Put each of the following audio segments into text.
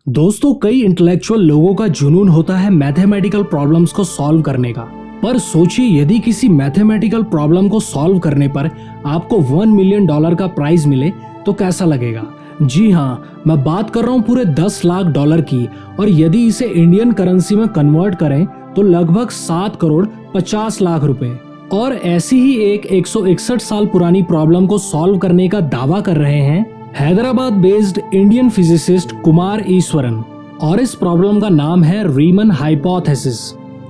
दोस्तों, कई इंटेलेक्चुअल लोगों का जुनून होता है मैथमेटिकल प्रॉब्लम्स को सॉल्व करने का। पर सोचिए, यदि किसी मैथमेटिकल प्रॉब्लम को सॉल्व करने पर आपको $1 मिलियन का प्राइज मिले तो कैसा लगेगा? जी हाँ, मैं बात कर रहा हूँ पूरे $10 लाख की, और यदि इसे इंडियन करेंसी में कन्वर्ट करें तो लगभग 7 करोड़ 50 लाख रुपए। और ऐसी ही एक 161 साल पुरानी प्रॉब्लम को सॉल्व करने का दावा कर रहे हैं Hyderabad based Indian physicist Kumar Eswaran, और इस प्रॉब्लम का नाम है रीमन हाइपोथेसिस।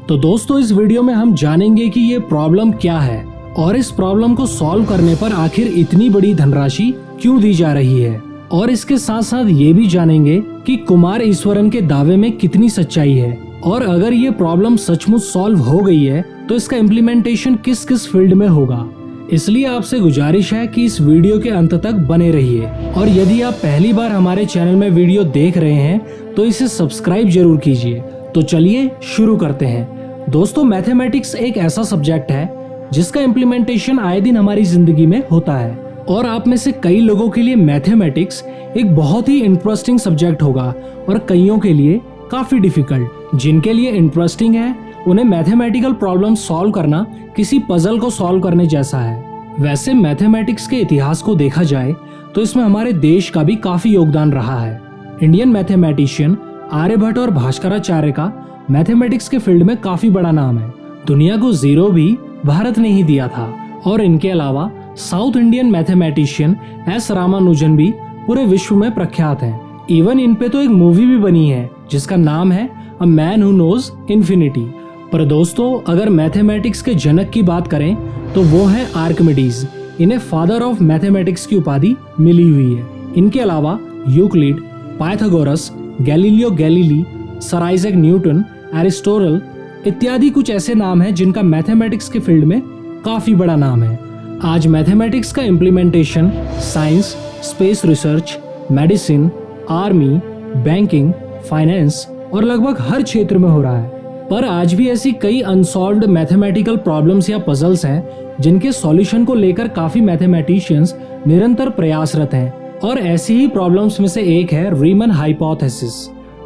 तो दोस्तों, इस वीडियो में हम जानेंगे कि ये प्रॉब्लम क्या है और इस प्रॉब्लम को सॉल्व करने पर आखिर इतनी बड़ी धनराशि क्यों दी जा रही है, और इसके साथ साथ ये भी जानेंगे कि कुमार ईश्वरन के दावे में कितनी सच्चाई है, और अगर ये प्रॉब्लम सचमुच सॉल्व हो गई है तो इसका इम्प्लीमेंटेशन किस किस फील्ड में होगा। इसलिए आपसे गुजारिश है कि इस वीडियो के अंत तक बने रहिए, और यदि आप पहली बार हमारे चैनल में वीडियो देख रहे हैं तो इसे सब्सक्राइब जरूर कीजिए। तो चलिए शुरू करते हैं। दोस्तों, मैथमेटिक्स एक ऐसा सब्जेक्ट है जिसका इम्प्लीमेंटेशन आए दिन हमारी जिंदगी में होता है, और आप में से कई लोगों के लिए मैथमेटिक्स एक बहुत ही इंटरेस्टिंग सब्जेक्ट होगा और कईयों के लिए काफी डिफिकल्ट। जिनके लिए इंटरेस्टिंग है उन्हें मैथमेटिकल प्रॉब्लम सॉल्व करना किसी पजल को सॉल्व करने जैसा है। वैसे मैथमेटिक्स के इतिहास को देखा जाए तो इसमें हमारे देश का भी काफी योगदान रहा है। इंडियन मैथमेटिशियन आर्यभट्ट और भास्कराचार्य का मैथमेटिक्स के फील्ड में काफी बड़ा नाम है। दुनिया को जीरो भी भारत ने ही दिया था। और इनके अलावा south Indian mathematician S Ramanujan भी पूरे विश्व में प्रख्यात हैं। इवन इन पे तो एक मूवी भी बनी है जिसका नाम है a man who knows infinity. पर दोस्तों, अगर मैथमेटिक्स के जनक की बात करें तो वो है आर्किमिडीज। इन्हें फादर ऑफ मैथमेटिक्स की उपाधि मिली हुई है। इनके अलावा Euclid, Pythagoras, Galileo Galilei, sir Isaac Newton, Aristotle इत्यादि कुछ ऐसे नाम हैं जिनका मैथमेटिक्स के फील्ड में काफी बड़ा नाम है। आज मैथमेटिक्स का implementation science, space research, medicine, army, banking, finance और लगभग हर क्षेत्र में हो रहा है। पर आज भी ऐसी कई अनसॉल्व्ड मैथमेटिकल प्रॉब्लम्स या पजल्स हैं जिनके सॉल्यूशन को लेकर काफी मैथमेटिशियंस निरंतर प्रयासरत हैं, और ऐसी ही प्रॉब्लम्स में से एक है रीमन हाइपोथेसिस।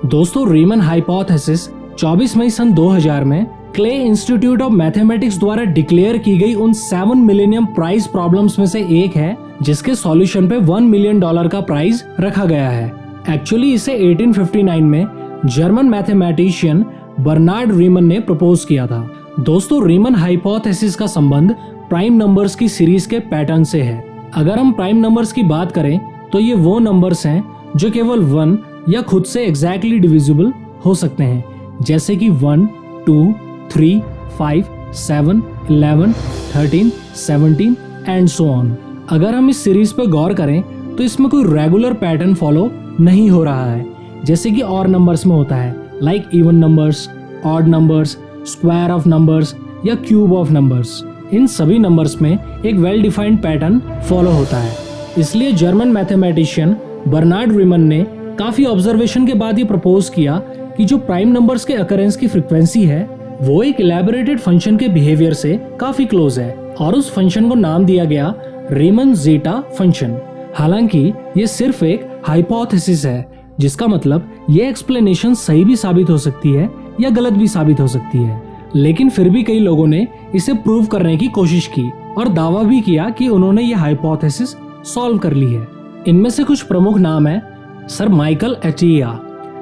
दोस्तों, रीमन हाइपोथेसिस 24 मई सन 2000 में क्ले इंस्टीट्यूट ऑफ मैथमेटिक्स द्वारा डिक्लेयर की गई उन 7 मिलेनियम प्राइज प्रॉब्लम्स में से एक है जिसके सॉल्यूशन पे $1 मिलियन का प्राइज रखा गया है। एक्चुअली इसे 1859 में जर्मन मैथमेटिशियन बर्नार्ड रीमन ने प्रपोज किया था। दोस्तों, रीमन हाइपोथेसिस का संबंध प्राइम नंबर्स की सीरीज के पैटर्न से है। अगर हम प्राइम नंबर्स की बात करें तो ये वो नंबर्स हैं जो केवल 1 या खुद से एग्जैक्टली डिविजिबल हो सकते हैं, जैसे कि 1, 2, 3, 5, 7, 11, 13, 17 एंड सो ऑन। अगर हम इस सीरीज पर गौर करें तो इसमें कोई रेगुलर पैटर्न फॉलो नहीं हो रहा है, जैसे कि और नंबर्स में होता है, like even numbers, odd numbers, square of numbers या क्यूब ऑफ नंबर्स। इन सभी नंबर्स में एक वेल डिफाइंड पैटर्न फॉलो होता है। इसलिए जर्मन मैथमेटिशियन बर्नार्ड रीमन ने काफी ऑब्जर्वेशन के बाद ये प्रपोज किया कि जो प्राइम नंबर्स के अकरेंस की फ्रीक्वेंसी है वो एक इलैबोरेटेड फंक्शन के बिहेवियर से काफी क्लोज है, और उस फंक्शन को नाम दिया गया रीमन ज़ेटा फंक्शन। हालांकि ये सिर्फ एक हाइपोथेसिस है, जिसका मतलब ये एक्सप्लेनेशन सही भी साबित हो सकती है या गलत भी साबित हो सकती है। लेकिन फिर भी कई लोगों ने इसे प्रूव करने की कोशिश की और दावा भी किया कि उन्होंने ये हाइपोथेसिस सॉल्व कर ली है। इनमें से कुछ प्रमुख नाम है सर माइकल एटिया,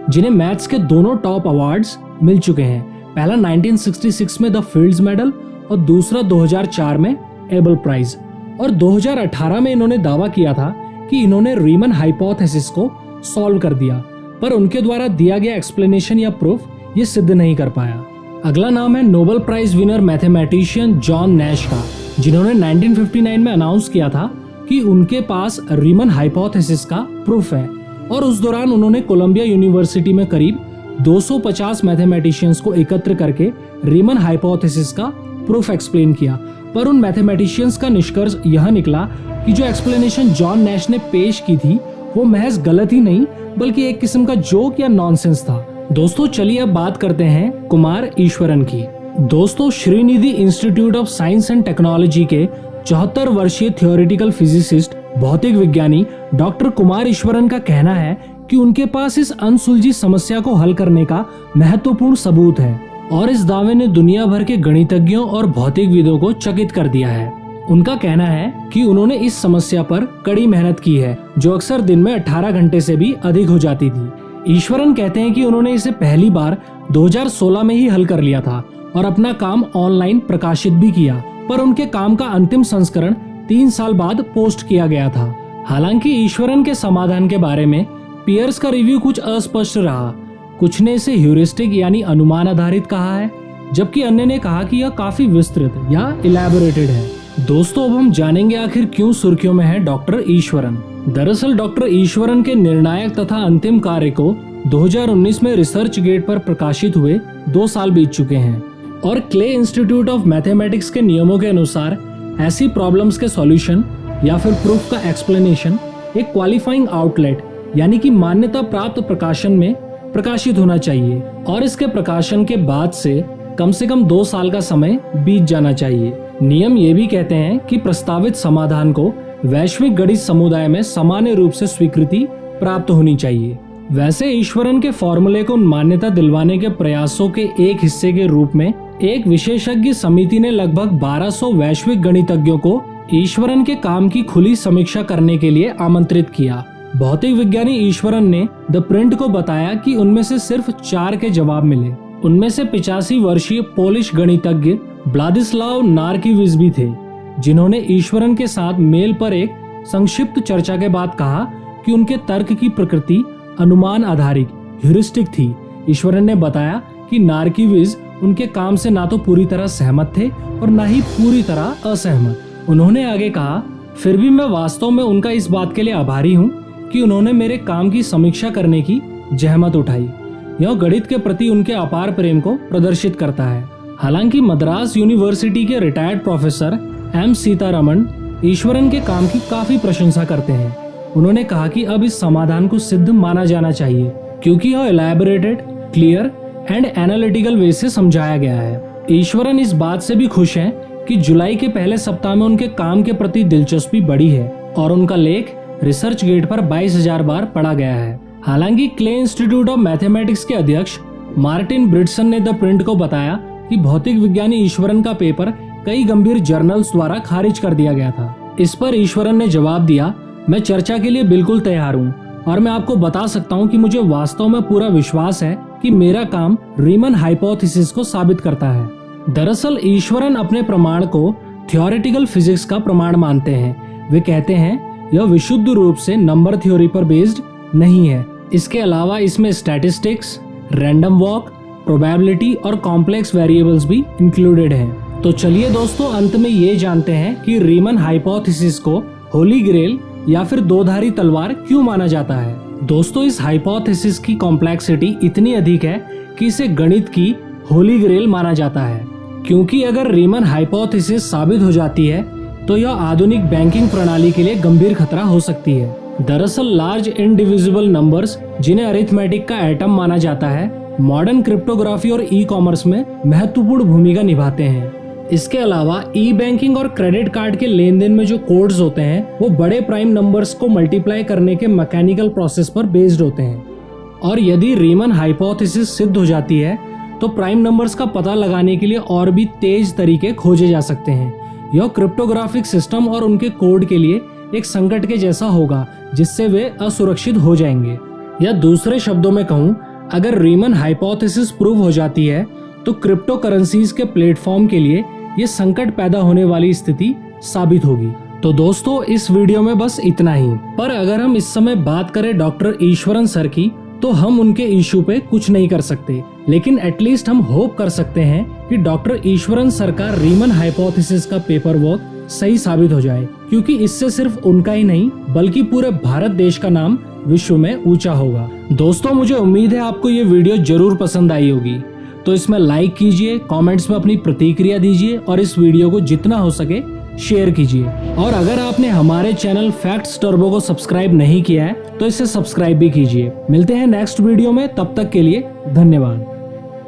जिन्हें मैथ्स के दोनों टॉप अवार्ड्स मिल चुके हैं। पहला 1966 में द फील्ड्स मेडल और दूसरा 2004 में एबल प्राइज। और 2018 में इन्होंने दावा किया था कि इन्होंने रीमन हाइपोथेसिस को सॉल्व कर दिया, पर उनके द्वारा दिया गया एक्सप्लेनेशन या प्रूफ ये सिद्ध नहीं कर पाया। अगला नाम है Nobel prize winner mathematician John Nash का, जिन्होंने 1959 में अनाउंस किया था कि उनके पास रीमन हाइपोथेसिस का प्रूफ है, और उस दौरान उन्होंने कोलंबिया यूनिवर्सिटी में करीब 250 मैथमेटिशियंस को एकत्र करके रीमन हाइपोथेसिस का प्रूफ एक्सप्लेन किया। पर उन मैथमेटिशियंस का निष्कर्ष यह निकला कि जो एक्सप्लेनेशन जॉन नैश ने पेश की थी वो महज गलत ही नहीं बल्कि एक किस्म का जोक या नॉनसेंस था। दोस्तों, चलिए अब बात करते हैं कुमार ईश्वरन की। दोस्तों, Sreenidhi institute of science and technology के 74 वर्षीय थियोरेटिकल फिजिसिस्ट भौतिक विज्ञानी डॉक्टर कुमार ईश्वरन का कहना है कि उनके पास इस अनसुलझी समस्या को हल करने का महत्वपूर्ण सबूत है और इस दावे ने दुनिया भर के गणितज्ञों और भौतिकविदों को चकित कर दिया है। उनका कहना है कि उन्होंने इस समस्या पर कड़ी मेहनत की है, जो अक्सर दिन में 18 घंटे से भी अधिक हो जाती थी। ईश्वरन कहते हैं कि उन्होंने इसे पहली बार 2016 में ही हल कर लिया था और अपना काम ऑनलाइन प्रकाशित भी किया, पर उनके काम का अंतिम संस्करण 3 साल बाद पोस्ट किया गया था। हालांकि ईश्वरन के समाधान के बारे में पियर्स का रिव्यू कुछ अस्पष्ट रहा। कुछ ने इसे ह्यूरिस्टिक यानी अनुमान आधारित कहा है, जबकि अन्य ने कहा कि यह काफी विस्तृत या इलैबोरेटेड है। दोस्तों, अब हम जानेंगे आखिर क्यों सुर्खियों में है डॉक्टर ईश्वरन। दरअसल डॉक्टर ईश्वरन के निर्णायक तथा अंतिम कार्य को 2019 में रिसर्च गेट पर प्रकाशित हुए 2 साल बीत चुके हैं और क्ले इंस्टीट्यूट ऑफ मैथमेटिक्स के नियमों के अनुसार ऐसी प्रॉब्लम्स के सॉल्यूशन या फिर प्रूफ का एक्सप्लेनेशन एक क्वालिफाइंग आउटलेट यानी कि मान्यता प्राप्त प्रकाशन में प्रकाशित होना चाहिए और इसके प्रकाशन के बाद से कम 2 साल का समय बीत जाना चाहिए। नियम ये भी कहते हैं कि प्रस्तावित समाधान को वैश्विक गणित समुदाय में सामान्य रूप से स्वीकृति प्राप्त होनी चाहिए। वैसे ईश्वरन के फॉर्मूले को मान्यता दिलवाने के प्रयासों के एक हिस्से के रूप में एक विशेषज्ञ समिति ने लगभग 1200 वैश्विक गणितज्ञों को ईश्वरन के काम की खुली समीक्षा करने के लिए आमंत्रित किया। भौतिक विज्ञानी ईश्वरन ने द प्रिंट को बताया कि उनमें से सिर्फ 4 के जवाब मिले। उनमें से 85 वर्षीय पोलिश गणितज्ञ व्लादिस्लाव नारकीविज भी थे, जिन्होंने ईश्वरन के साथ मेल पर एक संक्षिप्त चर्चा के बाद कहा कि उनके तर्क की प्रकृति अनुमान आधारित ह्यूरिस्टिक थी। ईश्वरन ने बताया कि नारकीविज उनके काम से ना तो पूरी तरह सहमत थे और ना ही पूरी तरह असहमत। उन्होंने आगे कहा, फिर भी मैं वास्तव में उनका इस बात के लिए आभारी हूँ कि उन्होंने मेरे काम की समीक्षा करने की जहमत उठाई। यह गणित के प्रति उनके अपार प्रेम को प्रदर्शित करता है। हालांकि मद्रास यूनिवर्सिटी के retired professor M Sitaraman Eswaran के काम की काफी प्रशंसा करते हैं। उन्होंने कहा कि अब इस समाधान को सिद्ध माना जाना चाहिए क्योंकि यह इलैबोरेटेड, क्लियर एंड एनालिटिकल वे से समझाया गया है। ईश्वरन इस बात से भी खुश हैं कि जुलाई के पहले सप्ताह में उनके काम के प्रति दिलचस्पी बढ़ी है और उनका लेख रिसर्च गेट पर 22,000 बार पढ़ा गया है। हालांकि क्ले इंस्टीट्यूट ऑफ मैथमेटिक्स के अध्यक्ष मार्टिन ब्रिटसन ने द प्रिंट को बताया कि भौतिक विज्ञानी ईश्वरन का पेपर कई गंभीर जर्नल्स द्वारा खारिज कर दिया गया था। इस पर ईश्वरन ने जवाब दिया, मैं चर्चा के लिए बिल्कुल तैयार हूँ और मैं आपको बता सकता हूँ कि मुझे वास्तव में पूरा विश्वास है कि मेरा काम रीमन हाइपोथेसिस को साबित करता है। दरअसल ईश्वरन अपने प्रमाण को थ्योरेटिकल फिजिक्स का प्रमाण मानते हैं। वे कहते हैं यह विशुद्ध रूप से नंबर थ्योरी पर बेस्ड नहीं है। इसके अलावा इसमें स्टैटिस्टिक्स, रैंडम वॉक, प्रोबेबिलिटी और कॉम्प्लेक्स वेरिएबल्स भी इंक्लूडेड हैं। तो चलिए दोस्तों, अंत में ये जानते हैं कि रीमन हाइपोथेसिस को होली ग्रेल या फिर 2-धारी तलवार क्यों माना जाता है। दोस्तों, इस हाइपोथेसिस की कॉम्प्लेक्सिटी इतनी अधिक है कि इसे गणित की होली ग्रेल माना जाता है, क्योंकि अगर रीमन हाइपोथेसिस साबित हो जाती है तो यह आधुनिक बैंकिंग प्रणाली के लिए गंभीर खतरा हो सकती है। दरअसल लार्ज इनडिविजिबल नंबर्स, जिन्हें अरिथमेटिक का एटम माना जाता है, मॉडर्न क्रिप्टोग्राफी और ई कॉमर्स में महत्वपूर्ण भूमिका निभाते हैं। इसके अलावा ई बैंकिंग और क्रेडिट कार्ड के लेन देन में जो कोड्स होते हैं वो बड़े प्राइम नंबर्स को मल्टीप्लाई करने के मैकेनिकल प्रोसेस पर बेस्ड होते हैं और यदि रीमन हाइपोथेसिस सिद्ध हो जाती है तो प्राइम नंबर्स का पता लगाने के लिए और भी तेज तरीके खोजे जा सकते हैं। यह क्रिप्टोग्राफिक सिस्टम और उनके कोड के लिए एक संकट के जैसा होगा जिससे वे असुरक्षित हो जाएंगे। या दूसरे शब्दों में कहूँ, अगर रीमन हाइपोथेसिस प्रूव हो जाती है तो क्रिप्टो करेंसीज के प्लेटफॉर्म के लिए ये संकट पैदा होने वाली स्थिति साबित होगी। तो दोस्तों, इस वीडियो में बस इतना ही। पर अगर हम इस समय बात करें डॉक्टर ईश्वरन सर की, तो हम उनके इशू पे कुछ नहीं कर सकते, लेकिन एटलीस्ट हम होप कर सकते हैं कि डॉक्टर ईश्वरन सर का रीमन हाइपोथेसिस का पेपर वर्क सही साबित हो जाए, क्योंकि इससे सिर्फ उनका ही नहीं बल्कि पूरे भारत देश का नाम विश्व में ऊंचा होगा। दोस्तों, मुझे उम्मीद है आपको ये वीडियो जरूर पसंद आई होगी, तो इसमें लाइक कीजिए, कमेंट्स में अपनी प्रतिक्रिया दीजिए और इस वीडियो को जितना हो सके शेयर कीजिए। और अगर आपने हमारे चैनल फैक्ट्स टर्बो को सब्सक्राइब नहीं किया है तो इसे सब्सक्राइब भी कीजिए। मिलते हैं नेक्स्ट वीडियो में, तब तक के लिए धन्यवाद।